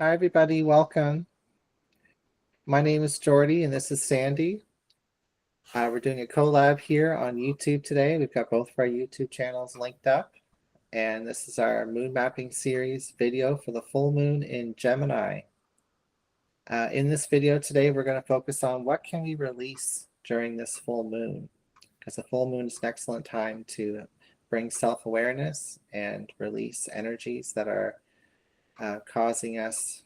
Hi, everybody. Welcome. My name is Jordy, and this is Sandy. We're doing a collab here on YouTube today. We've got both of our YouTube channels linked up, and this is our moon mapping series video for the full moon in Gemini. In this video today, we're going to focus on what can we release during this full moon, because the full moon is an excellent time to bring self-awareness and release energies that are causing us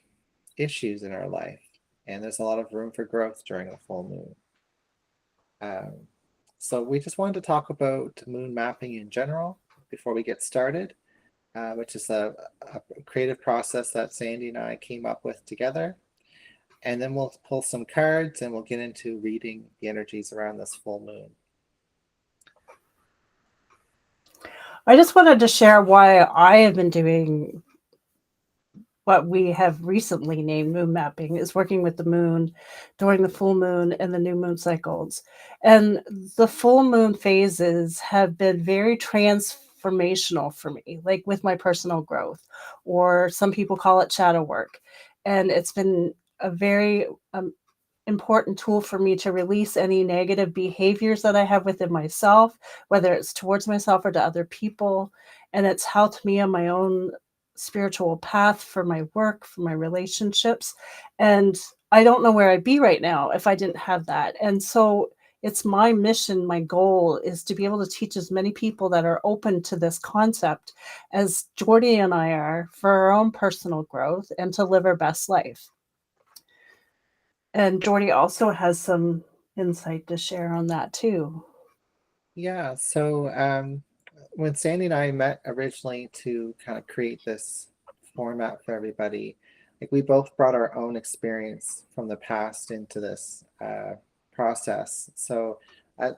issues in our life. And there's a lot of room for growth during a full moon. So we just wanted to talk about moon mapping in general before we get started, which is a creative process that Sandy and I came up with together. And then we'll pull some cards and we'll get into reading the energies around this full moon. I just wanted to share why I have been doing what we have recently named moon mapping, is working with the moon during the full moon and the new moon cycles. And the full moon phases have been very transformational for me, like with my personal growth, or some people call it shadow work. And it's been a very important tool for me to release any negative behaviors that I have within myself, whether it's towards myself or to other people. And it's helped me on my own spiritual path, for my work, for my relationships. And I don't know where I'd be right now if I didn't have that. And so it's my mission, my goal is to be able to teach as many people that are open to this concept as Jordy and I are, for our own personal growth and to live our best life. And Jordy also has some insight to share on that too. Yeah, so when Sandy and I met originally to kind of create this format for everybody, like we both brought our own experience from the past into this process. So,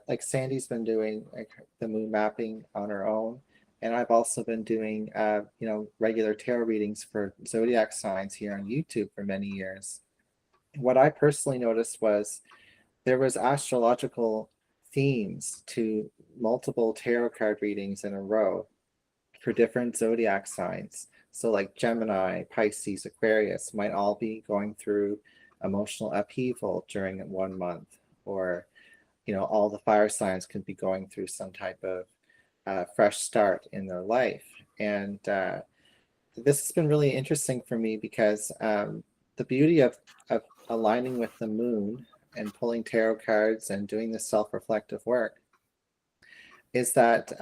like Sandy's been doing like the moon mapping on her own, and I've also been doing regular tarot readings for zodiac signs here on YouTube for many years. What I personally noticed was there was astrological themes to multiple tarot card readings in a row for different zodiac signs. So like Gemini, Pisces, Aquarius might all be going through emotional upheaval during 1 month, or all the fire signs could be going through some type of fresh start in their life. And this has been really interesting for me because the beauty of aligning with the moon and pulling tarot cards and doing this self-reflective work is that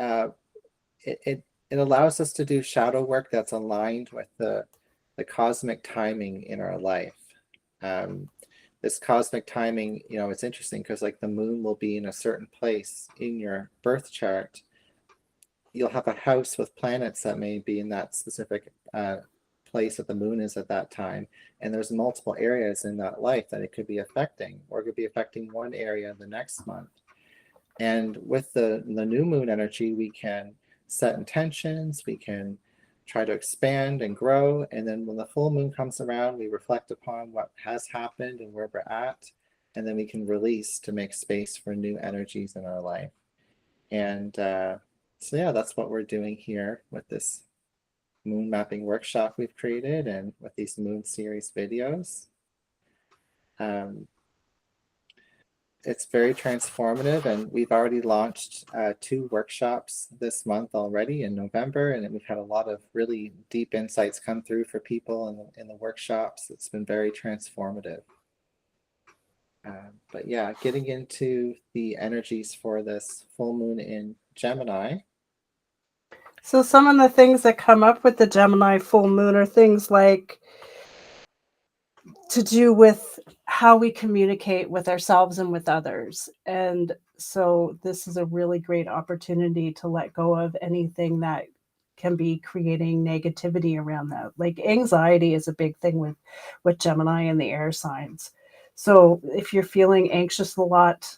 it allows us to do shadow work that's aligned with the cosmic timing in our life. This cosmic timing, it's interesting because like the moon will be in a certain place in your birth chart. You'll have a house with planets that may be in that specific place that the moon is at that time, and there's multiple areas in that life that it could be affecting, or it could be affecting one area the next month. And with the new moon energy, we can set intentions, we can try to expand and grow, and then when the full moon comes around, we reflect upon what has happened and where we're at, and then we can release to make space for new energies in our life. And so yeah, that's what we're doing here with this moon mapping workshop we've created and with these moon series videos. It's very transformative, and we've already launched 2 workshops this month already in November, and we've had a lot of really deep insights come through for people in the workshops. It's been very transformative. But yeah, getting into the energies for this full moon in Gemini. So some of the things that come up with the Gemini full moon are things like to do with how we communicate with ourselves and with others. And so this is a really great opportunity to let go of anything that can be creating negativity around that. Like anxiety is a big thing with Gemini and the air signs. So if you're feeling anxious a lot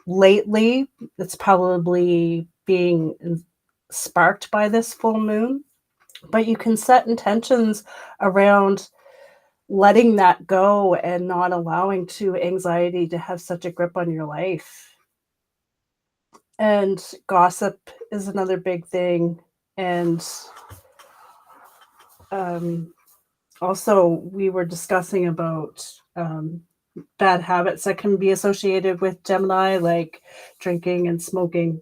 lately, it's probably being sparked by this full moon. But you can set intentions around letting that go and not allowing to anxiety to have such a grip on your life. And gossip is another big thing. And Also, we were discussing about bad habits that can be associated with Gemini, like drinking and smoking.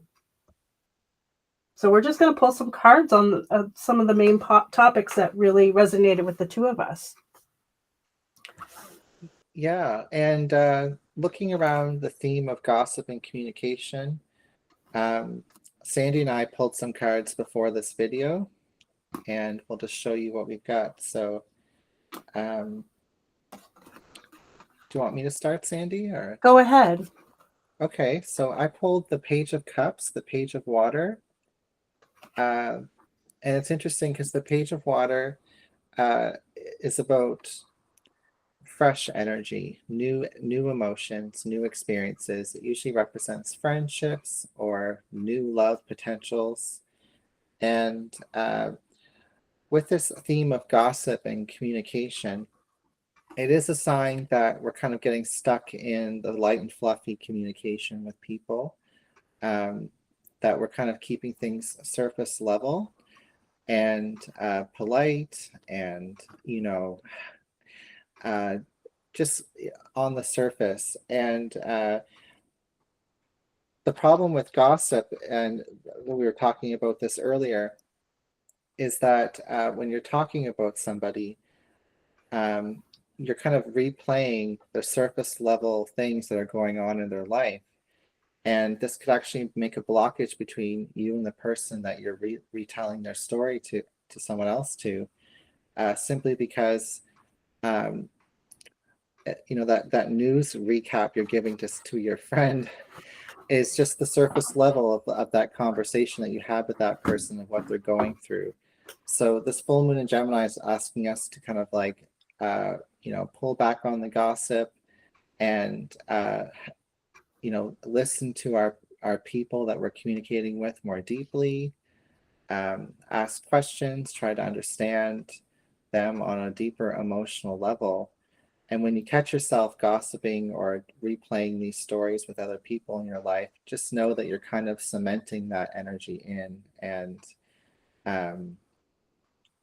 So we're just going to pull some cards on some of the main topics that really resonated with the two of us. Yeah, and looking around the theme of gossip and communication, Sandy and I pulled some cards before this video, and we'll just show you what we've got. So, do you want me to start, Sandy, or? Go ahead. Okay, so I pulled the Page of Cups, the Page of Water, and it's interesting because the Page of Water is about fresh energy, new emotions, new experiences. It usually represents friendships or new love potentials. And with this theme of gossip and communication, it is a sign that we're kind of getting stuck in the light and fluffy communication with people, that we're kind of keeping things surface level and polite and, just on the surface. And the problem with gossip, and we were talking about this earlier, is that when you're talking about somebody, you're kind of replaying the surface level things that are going on in their life. And this could actually make a blockage between you and the person that you're retelling their story to someone else to, simply because that news recap you're giving just to your friend is just the surface level of that conversation that you had with that person and what they're going through. So this full moon in Gemini is asking us to kind of like, pull back on the gossip and, listen to our people that we're communicating with more deeply, ask questions, try to understand them on a deeper emotional level. And when you catch yourself gossiping or replaying these stories with other people in your life, just know that you're kind of cementing that energy in and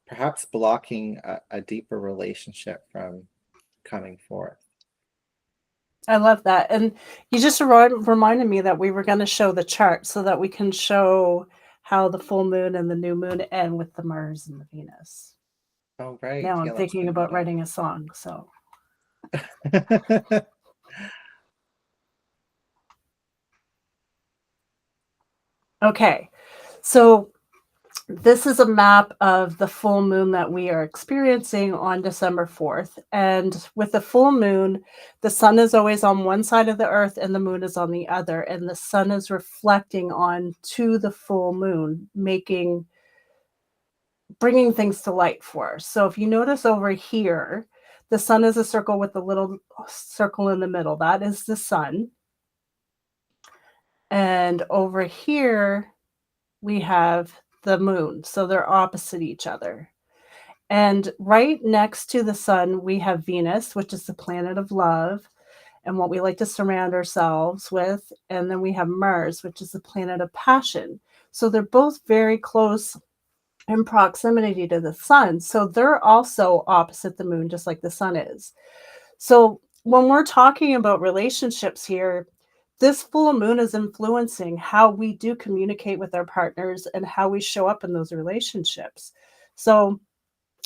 perhaps blocking a deeper relationship from coming forth. I love that. And you just reminded me that we were going to show the chart so that we can show how the full moon and the new moon end with the Mars and the Venus. Oh, right. Now I'm Yeah, let's thinking bring about that writing a song. So, up. okay. So this is a map of the full moon that we are experiencing on December 4th. And with the full moon, the sun is always on one side of the earth and the moon is on the other. And the sun is reflecting on to the full moon, bringing things to light for us. So if you notice over here, the sun is a circle with a little circle in the middle. That is the sun. And over here, we have the moon. So they're opposite each other. And right next to the sun, we have Venus, which is the planet of love and what we like to surround ourselves with. And then we have Mars, which is the planet of passion. So they're both very close in proximity to the sun. So they're also opposite the moon, just like the sun is. So when we're talking about relationships here, this full moon is influencing how we do communicate with our partners and how we show up in those relationships. So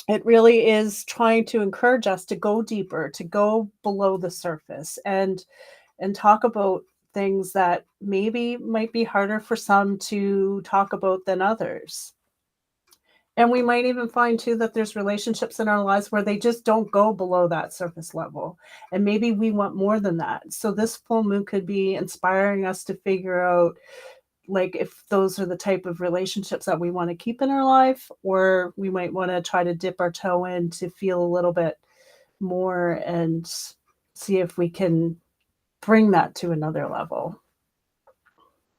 it really is trying to encourage us to go deeper, to go below the surface and talk about things that maybe might be harder for some to talk about than others. And we might even find too that there's relationships in our lives where they just don't go below that surface level. And maybe we want more than that. So this full moon could be inspiring us to figure out like if those are the type of relationships that we want to keep in our life, or we might want to try to dip our toe in to feel a little bit more and see if we can bring that to another level.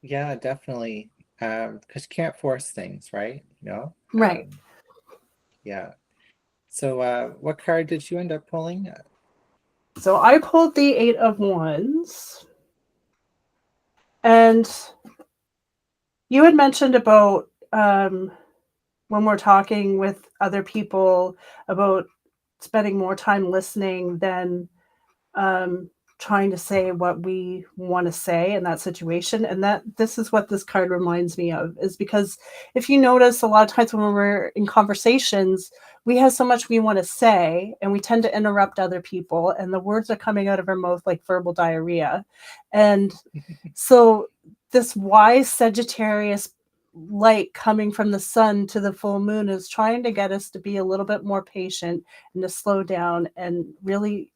Yeah, definitely. Because you can't force things, right? Right. Yeah. So what card did you end up pulling? So I pulled the 8 of Wands. And you had mentioned about when we're talking with other people about spending more time listening than trying to say what we want to say in that situation. And that this is what this card reminds me of, is because if you notice, a lot of times when we're in conversations, we have so much we want to say and we tend to interrupt other people, and the words are coming out of our mouth like verbal diarrhea. And so this wise Sagittarius light coming from the sun to the full moon is trying to get us to be a little bit more patient and to slow down and really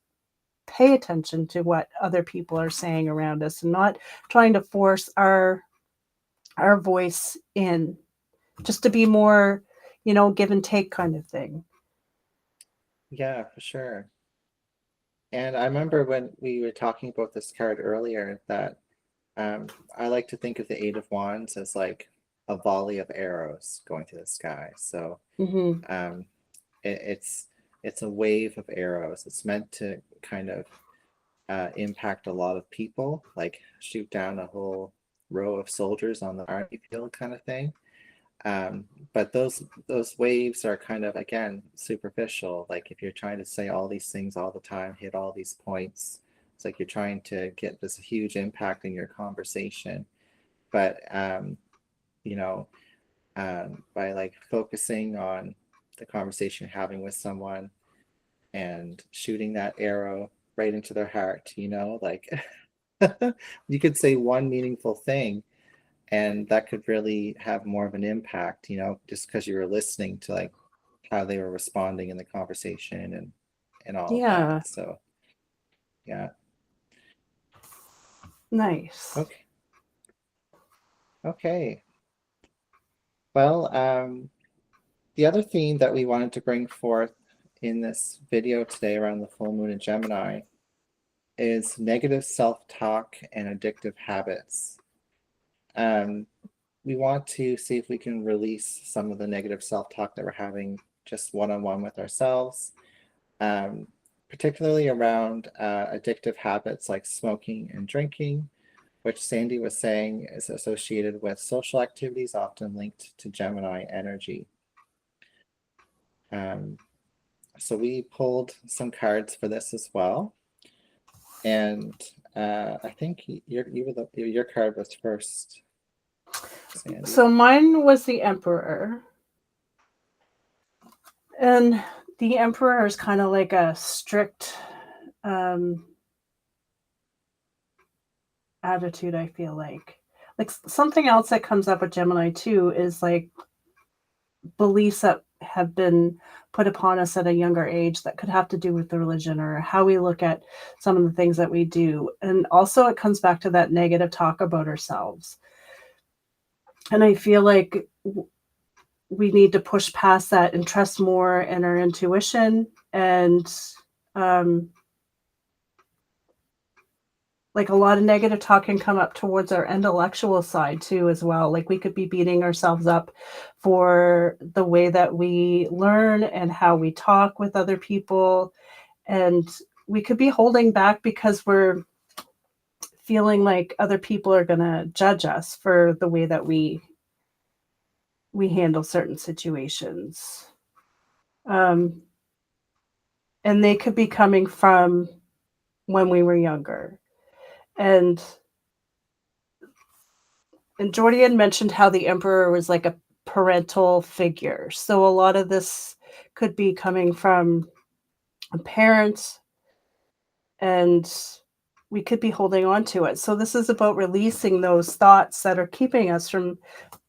pay attention to what other people are saying around us, and not trying to force our voice in, just to be more, give and take kind of thing. Yeah, for sure. And I remember when we were talking about this card earlier that I like to think of the Eight of Wands as like a volley of arrows going through the sky. So um, it's a wave of arrows. It's meant to kind of impact a lot of people, like shoot down a whole row of soldiers on the army field kind of thing. But those waves are kind of, again, superficial. Like if you're trying to say all these things all the time, hit all these points, it's like you're trying to get this huge impact in your conversation. But you know, by like focusing on the conversation you're having with someone and shooting that arrow right into their heart, like you could say one meaningful thing and that could really have more of an impact, just because you were listening to like how they were responding in the conversation and all of Yeah. that. So yeah. Nice. Okay. Well, the other theme that we wanted to bring forth in this video today around the full moon in Gemini is negative self-talk and addictive habits. We want to see if we can release some of the negative self-talk that we're having just one-on-one with ourselves, particularly around addictive habits like smoking and drinking, which Sandy was saying is associated with social activities often linked to Gemini energy. So we pulled some cards for this as well. And I think your card was first, Sandy. So mine was the Emperor. And the Emperor is kind of like a strict attitude, I feel like. Like something else that comes up with Gemini too is like beliefs that have been put upon us at a younger age that could have to do with the religion or how we look at some of the things that we do. And also it comes back to that negative talk about ourselves. And I feel like we need to push past that and trust more in our intuition. And like a lot of negative talk can come up towards our intellectual side too as well. Like we could be beating ourselves up for the way that we learn and how we talk with other people. And we could be holding back because we're feeling like other people are going to judge us for the way that we handle certain situations. And they could be coming from when we were younger. And Jordon mentioned how the Emperor was like a parental figure. So a lot of this could be coming from a parent, and we could be holding on to it. So this is about releasing those thoughts that are keeping us from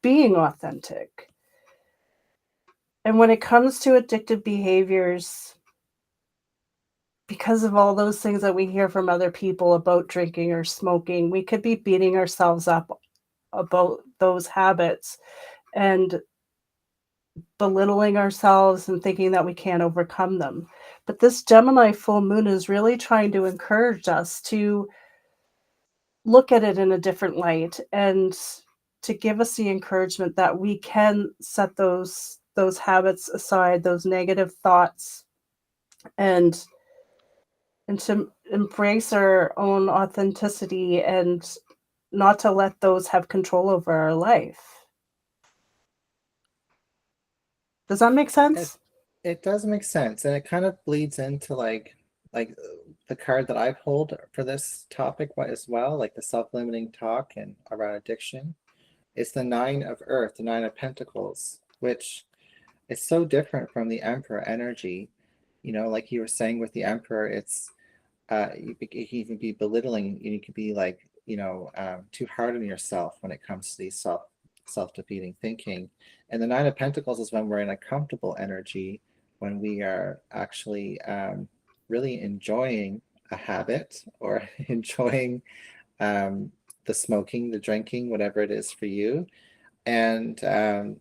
being authentic. And when it comes to addictive behaviors, because of all those things that we hear from other people about drinking or smoking, we could be beating ourselves up about those habits and belittling ourselves and thinking that we can't overcome them. But this Gemini full moon is really trying to encourage us to look at it in a different light and to give us the encouragement that we can set those habits aside, those negative thoughts, and to embrace our own authenticity and not to let those have control over our life. Does that make sense? It does make sense, and it kind of bleeds into like the card that I pulled for this topic as well, like the self-limiting talk and around addiction. It's the Nine of Earth, the Nine of Pentacles, which is so different from the Emperor energy. Like you were saying with the Emperor, it's you can even be belittling. You could be like, too hard on yourself when it comes to these self-defeating thinking. And the Nine of Pentacles is when we're in a comfortable energy, when we are actually really enjoying a habit or enjoying um, the smoking, the drinking, whatever it is for you, and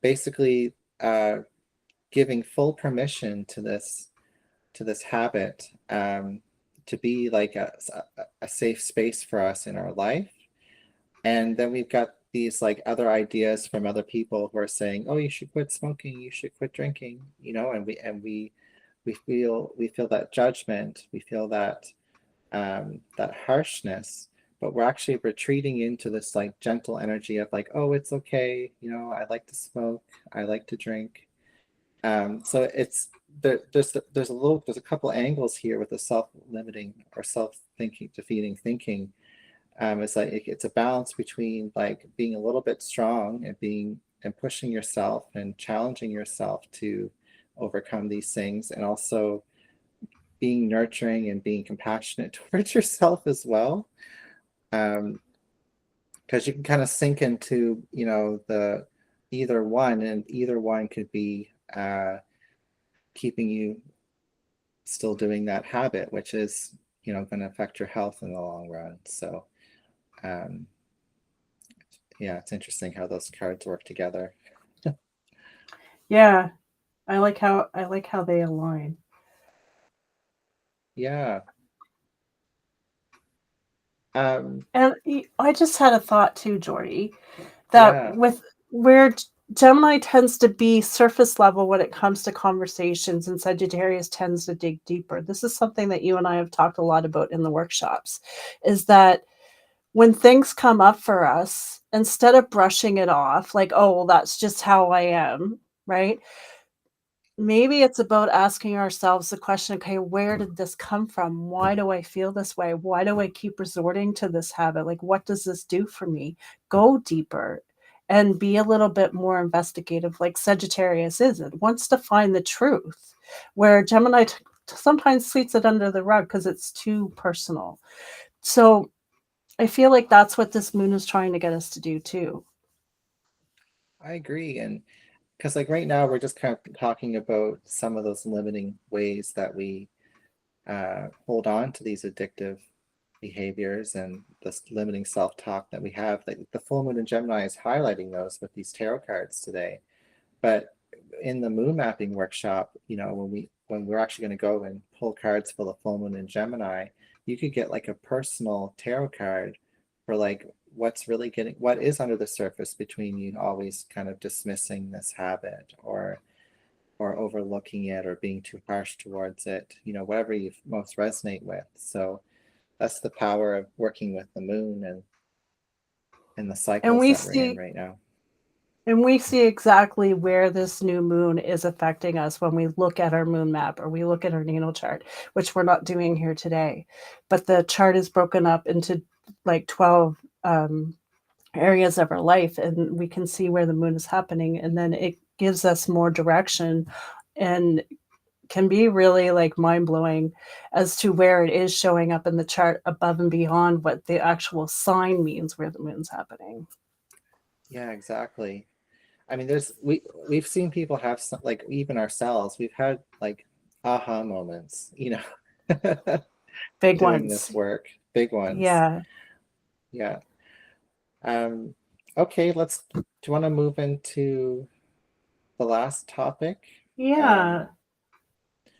basically giving full permission to this habit to be like a safe space for us in our life. And then we've got these like other ideas from other people who are saying, "Oh, you should quit smoking, you should quit drinking," and we feel that judgment, we feel that harshness, but we're actually retreating into this like gentle energy of like, "Oh, it's okay, I like to smoke, I like to drink." So there's a couple angles here with the self-limiting or self-thinking defeating thinking. It's like it's a balance between like being a little bit strong and pushing yourself and challenging yourself to overcome these things, and also being nurturing and being compassionate towards yourself as well. Because you can kind of sink into the either one, and either one could be keeping you still doing that habit, which is going to affect your health in the long run. So um, yeah, it's interesting how those cards work together. Yeah, I like how they align. Yeah. Um, And I just had a thought too, Jordy, that yeah. with where Gemini tends to be surface level when it comes to conversations, and Sagittarius tends to dig deeper. This is something that you and I have talked a lot about in the workshops, is that when things come up for us, instead of brushing it off like, oh, well, that's just how I am, right? Maybe it's about asking ourselves the question, okay, where did this come from? Why do I feel this way? Why do I keep resorting to this habit? Like, what does this do for me? Go deeper and be a little bit more investigative, like Sagittarius is. It wants to find the truth, where Gemini sometimes sweeps it under the rug because it's too personal. So I feel like that's what this moon is trying to get us to do too. I agree. And because like right now we're just kind of talking about some of those limiting ways that we hold on to these addictive behaviors and this limiting self-talk that we have. Like the full moon in Gemini is highlighting those with these tarot cards today. But in the moon mapping workshop, when we're actually going to go and pull cards for the full moon in Gemini, you could get like a personal tarot card for like what is under the surface between you always kind of dismissing this habit or overlooking it or being too harsh towards it, whatever you most resonate with. So that's the power of working with the moon and the And cycles we that we're in see right now. And we see exactly where this new moon is affecting us when we look at our moon map or we look at our natal chart, which we're not doing here today. But the chart is broken up into like 12 areas of our life, and we can see where the moon is happening. And then it gives us more direction and can be really like mind blowing as to where it is showing up in the chart above and beyond what the actual sign means where the moon's happening. Yeah, exactly. I mean, we've seen people have some, like even ourselves, we've had like aha moments, Big doing this ones. work, big ones. Yeah. Yeah. Um, okay, do you want to move into the last topic? Yeah. Um,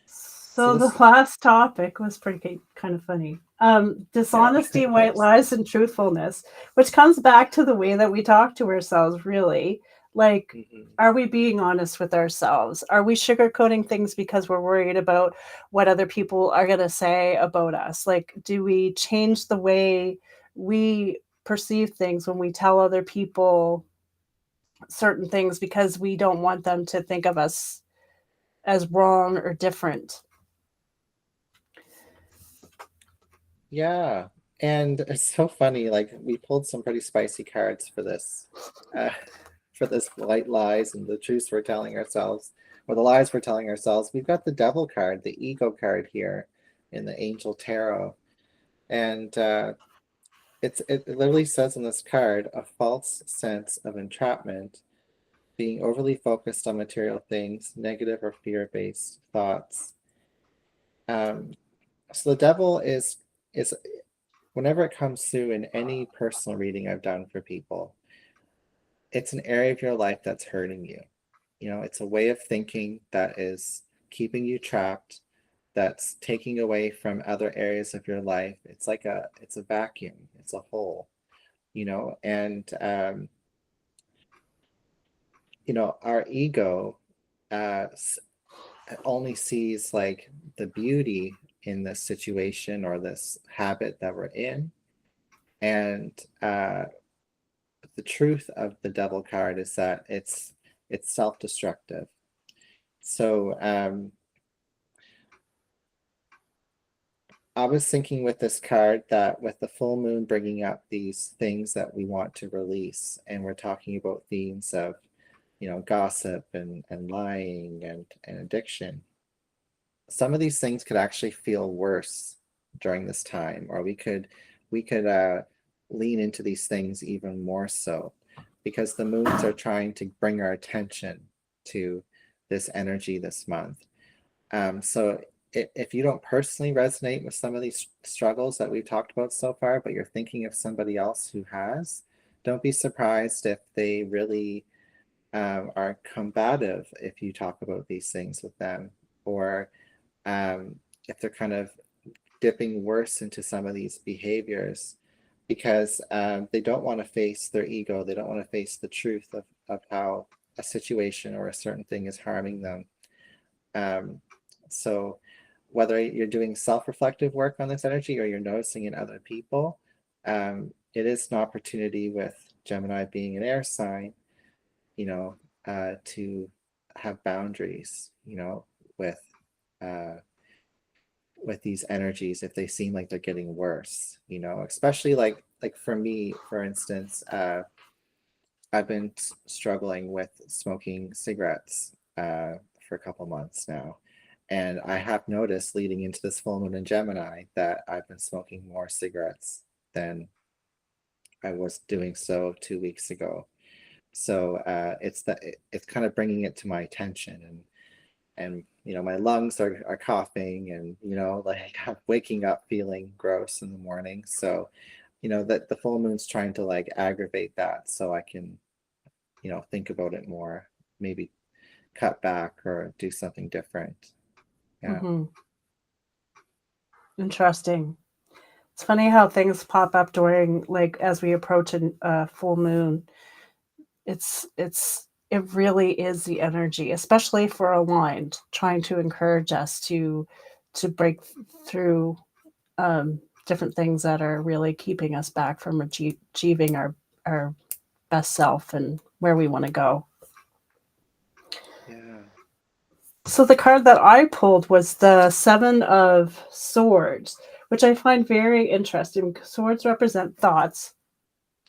so So the this, last topic was pretty kind of funny. yeah, Dishonesty, it white was. lies, and truthfulness, which comes back to the way that we talk to ourselves, really. Like, Mhm. are we being honest with ourselves? Are we sugarcoating things because we're worried about what other people are going to say about us? Like, do we change the way we perceive things when we tell other people certain things because we don't want them to think of us as wrong or different. Yeah. And it's so funny, like we pulled some pretty spicy cards uh, for this white lies and the truths we're telling ourselves, or the lies we're telling ourselves. We've got the devil card, the ego card here in the angel tarot. And it literally says in this card, a false sense of entrapment, being overly focused on material things, negative or fear-based thoughts. So the devil is whenever it comes through in any personal reading I've done for people, it's an area of your life that's hurting you. You know, it's a way of thinking that is keeping you trapped, that's taking away from other areas of your life. It's a vacuum, it's a hole, you know, and you know, our ego uh only sees like the beauty in this situation or this habit that we're in. And the truth of the devil card is that it's self-destructive. So I was thinking with this card that with the full moon bringing up these things that we want to release, and we're talking about themes of, you know, gossip and lying and addiction. Some of these things could actually feel worse during this time, or we could lean into these things even more so, because the moons are trying to bring our attention to this energy this month. So if you don't personally resonate with some of these struggles that we've talked about so far, but you're thinking of somebody else who has, don't be surprised if they really are combative if you talk about these things with them, or if they're kind of dipping worse into some of these behaviors, because they don't want to face their ego. They don't want to face the truth of how a situation or a certain thing is harming them. So whether you're doing self-reflective work on this energy or you're noticing in other people, it is an opportunity with Gemini being an air sign, you know, to have boundaries, you know, with uh, with these energies if they seem like they're getting worse, you know, especially like for me, for instance, I've been struggling with smoking cigarettes for a couple months now. And I have noticed leading into this full moon in Gemini that I've been smoking more cigarettes than I was doing so 2 weeks ago. So it's kind of bringing it to my attention, and you know, my lungs are coughing, and you know, like I'm waking up feeling gross in the morning. So you know that the full moon's trying to like aggravate that, so I can, you know, think about it more, maybe cut back or do something different. Yeah. Mm-hmm. Interesting. It's funny how things pop up during, like, as we approach a full moon. It really is the energy, especially for aligned, trying to encourage us to break through different things that are really keeping us back from achieving our best self and where we want to go. Yeah. So the card that I pulled was the Seven of Swords, which I find very interesting because swords represent thoughts.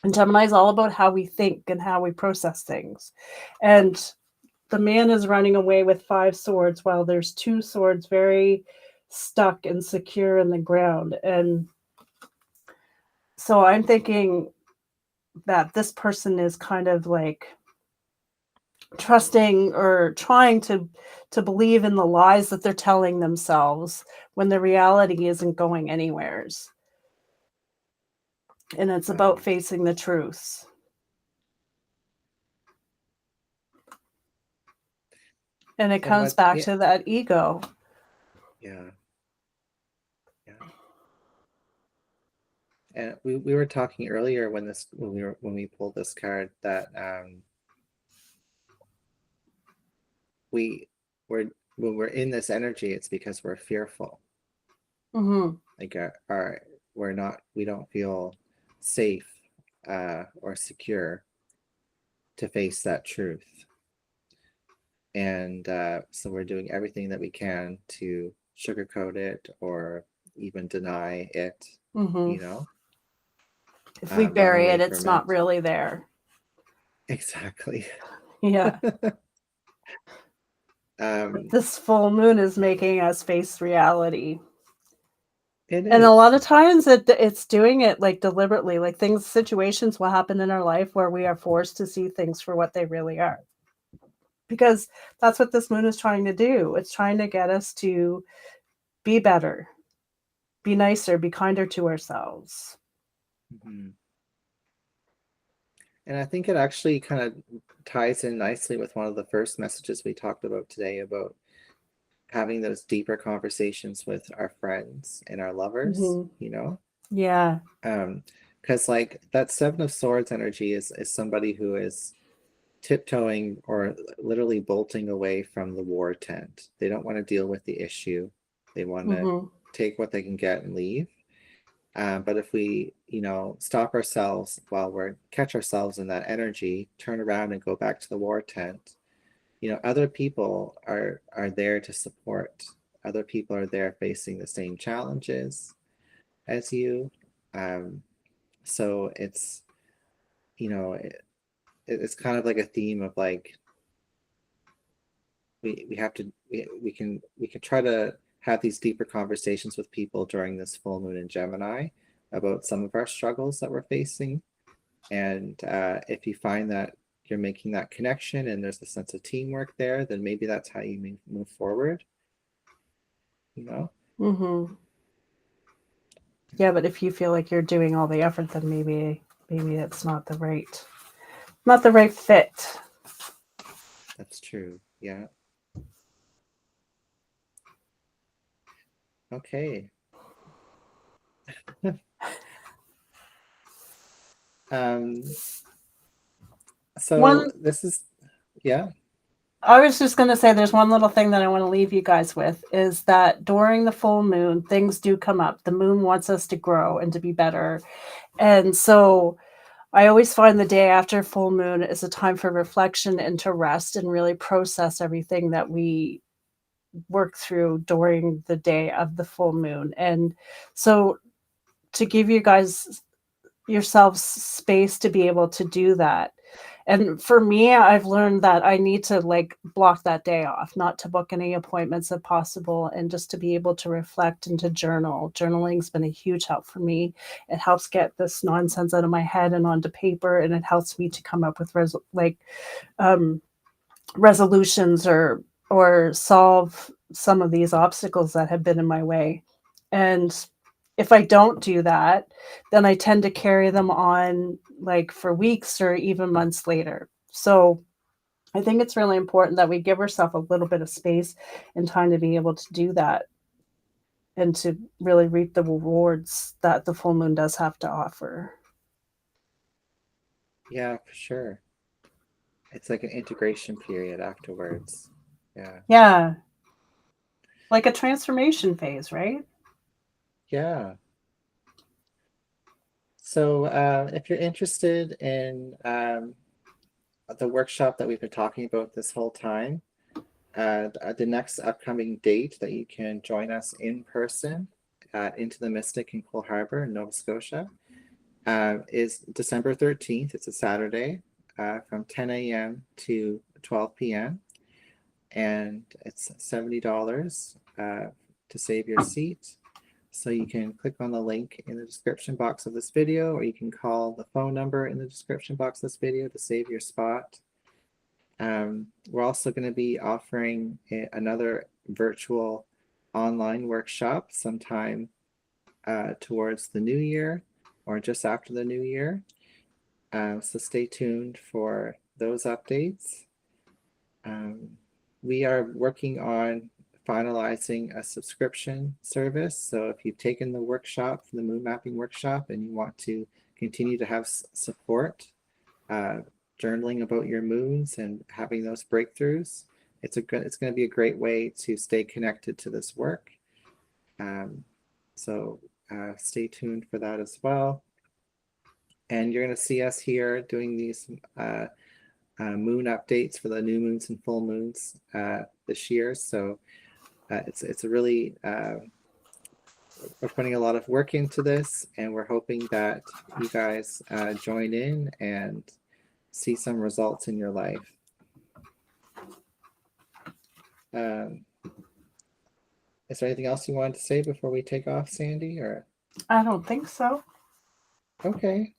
And Gemini is all about how we think and how we process things. And the man is running away with 5 swords while there's 2 swords very stuck and secure in the ground. And so I'm thinking that this person is kind of like trusting or trying to believe in the lies that they're telling themselves when the reality isn't going anywheres. And it's about Wow. facing the truths. And it And comes what, back yeah, to that ego. yeah, yeah. And we were talking earlier when we pulled this card that we we're when we're in this energy, it's because we're fearful. Mm-hmm. Like we don't feel safe or secure to face that truth. And so we're doing everything that we can to sugarcoat it or even deny it, Mm-hmm. you know, If we run bury away it, it's from not it. really there. Exactly. Yeah. But um, this full moon is making us face reality. it And a lot is. of times it's doing it like deliberately, like situations will happen in our life where we are forced to see things for what they really are. Because that's what this moon is trying to do. It's trying to get us to be better, be nicer, be kinder to ourselves. Mm-hmm. And I think it actually kind of ties in nicely with one of the first messages we talked about today about having those deeper conversations with our friends and our lovers, Mm-hmm. you know? Yeah. Because like that Seven of Swords energy is somebody who is tiptoeing or literally bolting away from the war tent. They don't want to deal with the issue. They want to Mm-hmm. take what they can get and leave. But if we, stop ourselves while we're catch ourselves in that energy, turn around and go back to the war tent, other people are there to support. Other people are there facing the same challenges as you. Um, so it's kind of like a theme of like we have to we can try to have these deeper conversations with people during this full moon in Gemini about some of our struggles that we're facing. And if you find that you're making that connection and there's a sense of teamwork there, then maybe that's how you move forward, you know? Mm-hmm. Yeah, but if you feel like you're doing all the effort, then maybe it's not the right fit. That's true. Yeah. Okay. um, so One this is, yeah. I was just going to say there's one little thing that I want to leave you guys with is that during the full moon, things do come up. The moon wants us to grow and to be better. And so I always find the day after full moon is a time for reflection and to rest and really process everything that we work through during the day of the full moon. And so to give you guys yourselves space to be able to do that. And for me, I've learned that I need to like block that day off, not to book any appointments if possible, and just to be able to reflect and to journal. Journaling's been a huge help for me. It helps get this nonsense out of my head and onto paper, and it helps me to come up with um, resolutions or solve some of these obstacles that have been in my way. And if I don't do that, then I tend to carry them on like for weeks or even months later. So I think it's really important that we give ourselves a little bit of space and time to be able to do that and to really reap the rewards that the full moon does have to offer. Yeah, for sure. It's like an integration period afterwards. Yeah. Yeah, like a transformation phase, right? Yeah. So if you're interested in the workshop that we've been talking about this whole time, the next upcoming date that you can join us in person at Into the Mystic in Coal Harbor in Nova Scotia is December 13th. It's a Saturday from 10 a.m. to 12 p.m. And it's $70 to save your seat. So you can click on the link in the description box of this video, or you can call the phone number in the description box of this video to save your spot. We're also going to be offering another virtual online workshop sometime towards the new year or just after the new year. So stay tuned for those updates. We are working on finalizing a subscription service. So if you've taken the workshop, the moon mapping workshop, and you want to continue to have support, uh, journaling about your moons and having those breakthroughs, it's going to be a great way to stay connected to this work. Um, so stay tuned for that as well. And you're going to see us here doing these moon updates for the new moons and full moons this year. So it's a really we're putting a lot of work into this, and we're hoping that you guys join in and see some results in your life. Is there anything else you wanted to say before we take off, Sandy? Or I don't think so. okay.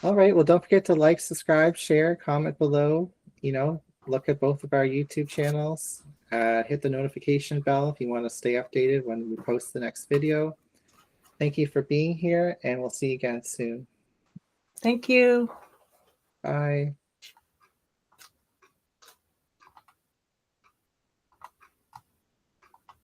All right. Well, don't forget to like, subscribe, share, comment below. You know, look at both of our YouTube channels. Hit the notification bell if you want to stay updated when we post the next video. Thank you for being here, and we'll see you again soon. Thank you. Bye.